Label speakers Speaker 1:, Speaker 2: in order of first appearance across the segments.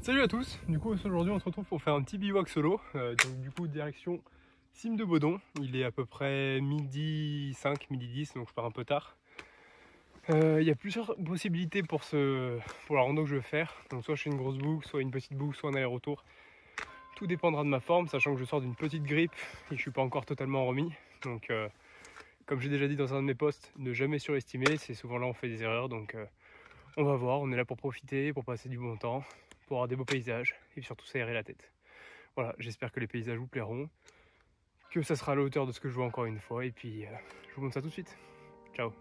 Speaker 1: Salut à tous, du coup aujourd'hui on se retrouve pour faire un petit bivouac solo, donc du coup direction Cime de Baudon. Il est à peu près midi 5, midi 10, donc je pars un peu tard. Il y a plusieurs possibilités pour la rando que je veux faire, donc soit je fais une grosse boucle, soit une petite boucle, soit un aller-retour. Tout dépendra de ma forme, sachant que je sors d'une petite grippe et que je suis pas encore totalement remis. Donc comme j'ai déjà dit dans un de mes posts, ne jamais surestimer, c'est souvent là où on fait des erreurs, donc on va voir, on est là pour profiter, pour passer du bon temps, pour avoir des beaux paysages et surtout s'aérer la tête. Voilà, j'espère que les paysages vous plairont, que ça sera à la hauteur de ce que je vois encore une fois, et puis je vous montre ça tout de suite. Ciao.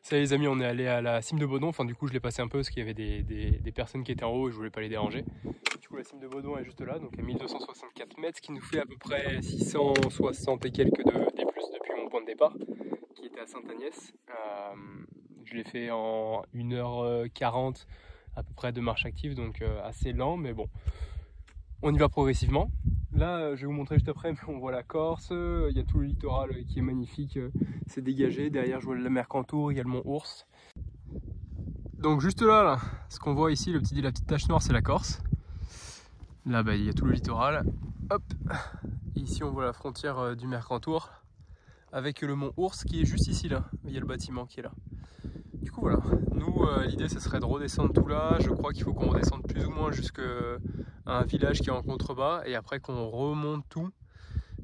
Speaker 1: Salut les amis, on est allé à la cime de Baudon, enfin du coup je l'ai passé un peu parce qu'il y avait des personnes qui étaient en haut et je voulais pas les déranger. Du coup la cime de Baudon est juste là, donc à 1264 mètres, ce qui nous fait à peu près 660 et quelques des plus depuis mon point de départ, qui était à Sainte-Agnès. Je l'ai fait en 1h40 à peu près de marche active, donc assez lent, mais bon, on y va progressivement. Là, je vais vous montrer juste après, mais on voit la Corse, il y a tout le littoral qui est magnifique, c'est dégagé. Derrière, je vois la mer Cantour, il y a le mont Ours. Donc juste là, ce qu'on voit ici, la petite tache noire, c'est la Corse. Là, il y a tout le littoral. Hop. Ici, on voit la frontière du Mercantour avec le mont Ours qui est juste ici, là. Il y a le bâtiment qui est là. Du coup, voilà. Nous, l'idée, ce serait de redescendre tout là. Je crois qu'il faut qu'on redescende plus ou moins jusqu'à un village qui est en contrebas et après qu'on remonte tout.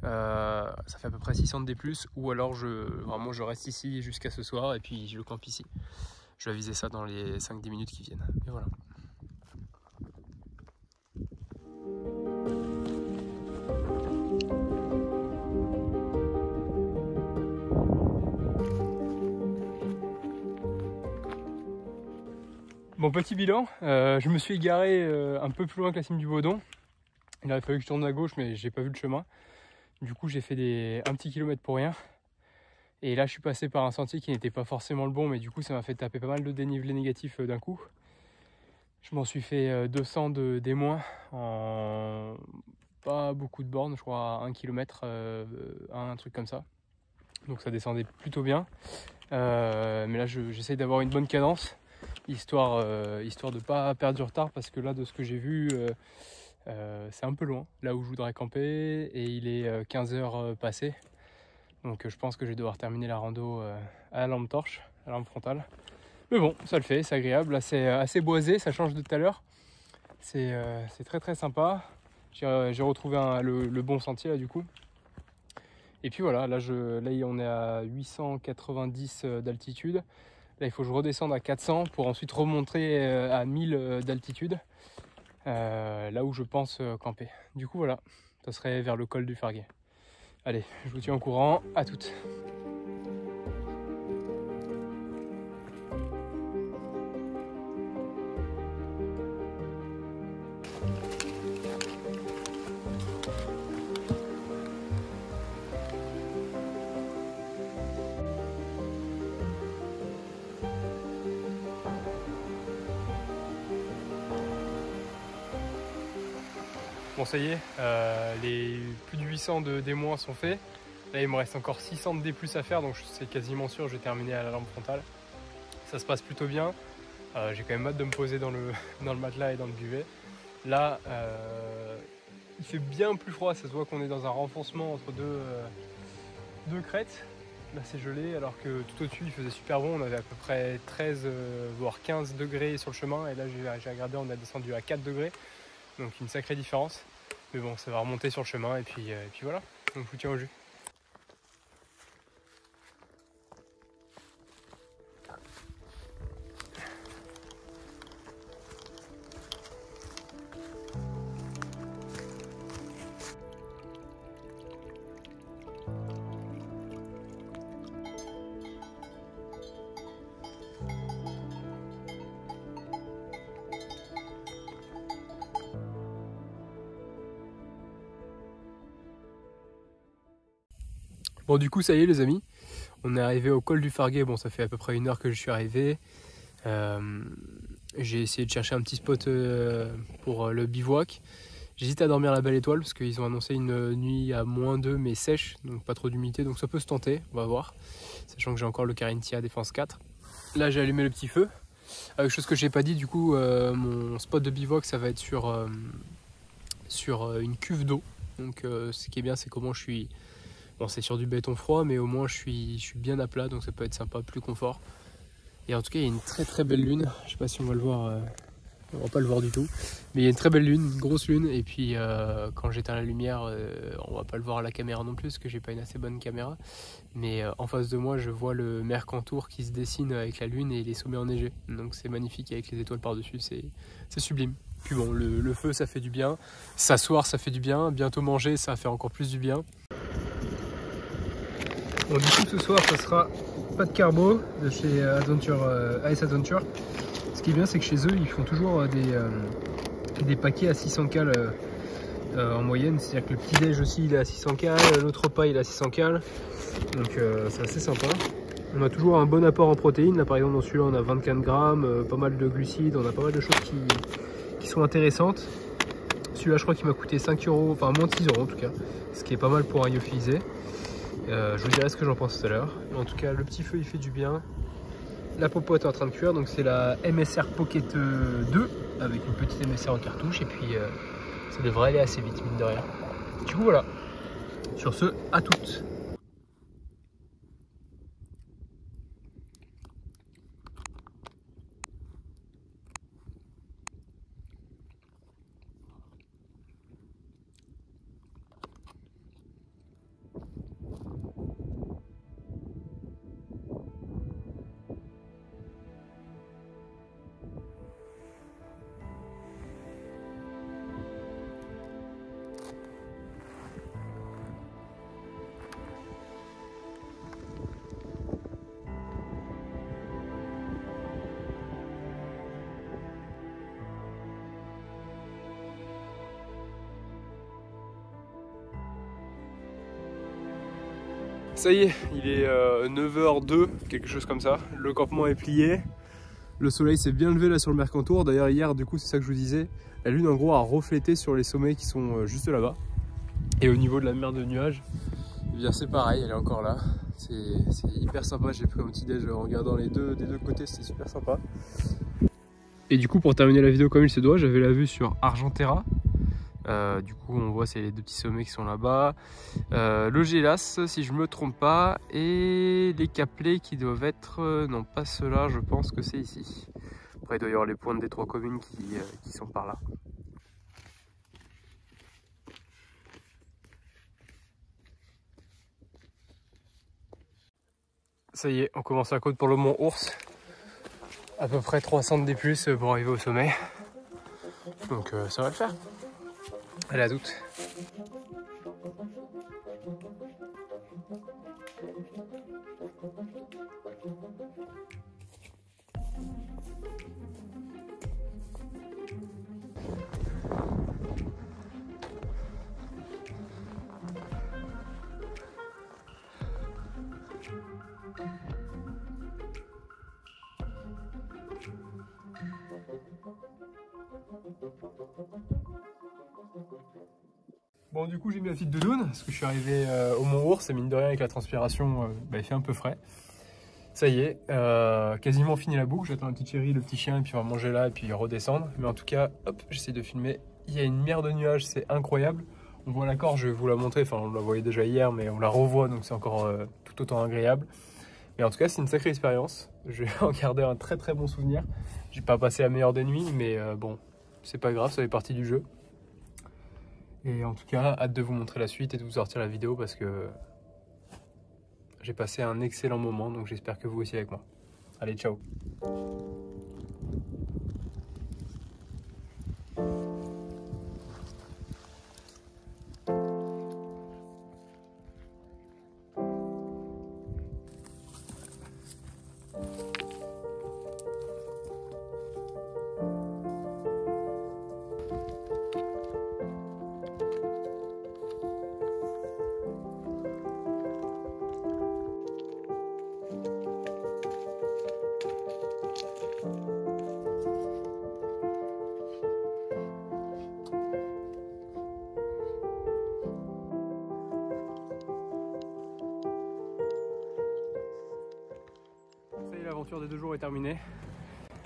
Speaker 1: Ça fait à peu près 600 D+, ou alors je reste ici jusqu'à ce soir et puis je campe ici. Je vais viser ça dans les 5-10 minutes qui viennent. Et voilà. Bon, petit bilan, je me suis égaré un peu plus loin que la cime du Baudon. Il aurait fallu que je tourne à gauche, mais j'ai pas vu le chemin. Du coup, j'ai fait un petit kilomètre pour rien. Et là, je suis passé par un sentier qui n'était pas forcément le bon, mais du coup, ça m'a fait taper pas mal de dénivelé négatif d'un coup. Je m'en suis fait 200 des moins en pas beaucoup de bornes, je crois 1 km, un truc comme ça. Donc ça descendait plutôt bien. Mais là, j'essaye d'avoir une bonne cadence, histoire de pas perdre du retard, parce que là, de ce que j'ai vu, c'est un peu loin, là où je voudrais camper, et il est 15h passé. Donc je pense que je vais devoir terminer la rando à la lampe torche, à la lampe frontale. Mais bon, ça le fait, c'est agréable, assez boisé, ça change de tout à l'heure. C'est très très sympa. J'ai retrouvé le bon sentier là du coup. Et puis voilà, là on est à 890 d'altitude. Là il faut que je redescende à 400 pour ensuite remonter à 1000 d'altitude. Là où je pense camper. Du coup voilà, ça serait vers le col du Farguet. Allez, je vous tiens au courant, à toutes. Bon ça y est, les plus de 800 des moins sont faits. Là il me reste encore 600 de D+ à faire, donc c'est quasiment sûr je vais terminer à la lampe frontale. Ça se passe plutôt bien. J'ai quand même hâte de me poser dans le matelas et dans le duvet. Là il fait bien plus froid, ça se voit qu'on est dans un renfoncement entre deux crêtes. Là c'est gelé alors que tout au-dessus il faisait super bon, on avait à peu près 13 voire 15 degrés sur le chemin, et là j'ai regardé, on a descendu à 4 degrés. Donc une sacrée différence, mais bon ça va remonter sur le chemin et puis voilà, donc je vous tiens au jus. Bon du coup ça y est les amis, on est arrivé au col du Farguet, bon ça fait à peu près 1 heure que je suis arrivé. J'ai essayé de chercher un petit spot pour le bivouac. J'hésite à dormir à la Belle Étoile parce qu'ils ont annoncé une nuit à -2 mais sèche, donc pas trop d'humidité, donc ça peut se tenter, on va voir. Sachant que j'ai encore le Carinthia Défense 4. Là j'ai allumé le petit feu. Chose que j'ai pas dit, du coup mon spot de bivouac ça va être sur une cuve d'eau. Donc ce qui est bien c'est comment je suis... Bon c'est sur du béton froid mais au moins je suis bien à plat, donc ça peut être sympa, plus confort. Et en tout cas il y a une très belle lune, je sais pas si on va le voir... On va pas le voir du tout, mais il y a une très belle lune, une grosse lune, et puis quand j'éteins la lumière, on va pas le voir à la caméra non plus, parce que j'ai pas une assez bonne caméra, mais en face de moi je vois le Mercantour qui se dessine avec la lune et les sommets enneigés, donc c'est magnifique avec les étoiles par dessus, c'est sublime. Puis bon, le feu ça fait du bien, s'asseoir ça fait du bien, bientôt manger ça va faire encore plus du bien. Bon du coup ce soir ça sera pas de carbo de chez Ice Adventure. Ce qui est bien c'est que chez eux ils font toujours des paquets à 600 cales en moyenne, c'est à dire que le petit déj aussi il est à 600 cales, l'autre repas il est à 600 cales, donc c'est assez sympa. On a toujours un bon apport en protéines, là par exemple dans celui-là on a 24 grammes, pas mal de glucides, on a pas mal de choses qui sont intéressantes. Celui-là je crois qu'il m'a coûté 5 €, enfin moins de 6 € en tout cas, ce qui est pas mal pour un lyophilisé. Je vous dirai ce que j'en pense tout à l'heure. En tout cas le petit feu il fait du bien. La popote est en train de cuire, donc c'est la MSR Pocket 2 avec une petite MSR en cartouche, et puis ça devrait aller assez vite mine de rien. Du coup voilà, sur ce, à toutes. Ça y est, il est 9h02, quelque chose comme ça. Le campement est plié. Le soleil s'est bien levé là sur le Mercantour. D'ailleurs hier, du coup, c'est ça que je vous disais. La lune en gros a reflété sur les sommets qui sont juste là-bas. Et au niveau de la mer de nuages, eh bien c'est pareil, elle est encore là. C'est hyper sympa. J'ai pris un petit déj en regardant des deux côtés, c'est super sympa. Et du coup, pour terminer la vidéo comme il se doit, j'avais la vue sur Argentera. Du coup on voit c'est les deux petits sommets qui sont là-bas, le Gélas si je me trompe pas, et les Caplets qui doivent être, non pas ceux-là, je pense que c'est ici. Après il doit y avoir les pointes des 3 communes qui sont par là. Ça y est, on commence la côte pour le mont Ours, à peu près 300 d plus pour arriver au sommet, donc ça va le faire. Allez, à toutes. Bon du coup j'ai mis la petite doudoune parce que je suis arrivé au Mont Ours et mine de rien avec la transpiration il fait un peu frais. Ça y est, quasiment fini la boucle, j'attends un petit chéri, le petit chien et puis on va manger là et puis redescendre. Mais en tout cas, hop, j'essaie de filmer. Il y a une mer de nuages, c'est incroyable. On voit l'accord, je vais vous la montrer, enfin on la voyait déjà hier mais on la revoit donc c'est encore tout autant agréable. Mais en tout cas c'est une sacrée expérience, je vais en garder un très bon souvenir. J'ai pas passé la meilleure des nuits mais bon, c'est pas grave, ça fait partie du jeu. Et en tout cas, hâte de vous montrer la suite et de vous sortir la vidéo parce que j'ai passé un excellent moment, donc j'espère que vous aussi avec moi. Allez, ciao! l'aventure des 2 jours est terminée.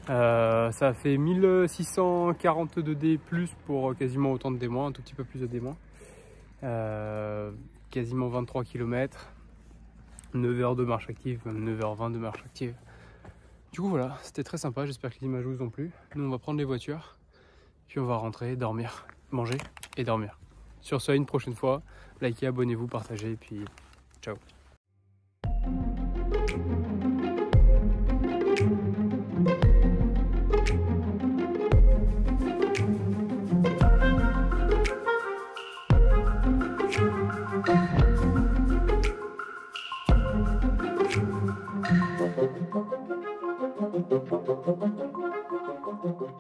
Speaker 1: Ça a fait 1642 D plus pour quasiment autant de D-, un tout petit peu plus de D-. Quasiment 23 km, 9 heures de marche active, même 9h20 de marche active. Du coup voilà, c'était très sympa, j'espère que les images vous ont plu. Nous on va prendre les voitures, puis on va rentrer, dormir, manger et dormir. Sur ce, à une prochaine fois, likez, abonnez-vous, partagez, et puis ciao. Thank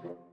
Speaker 1: you.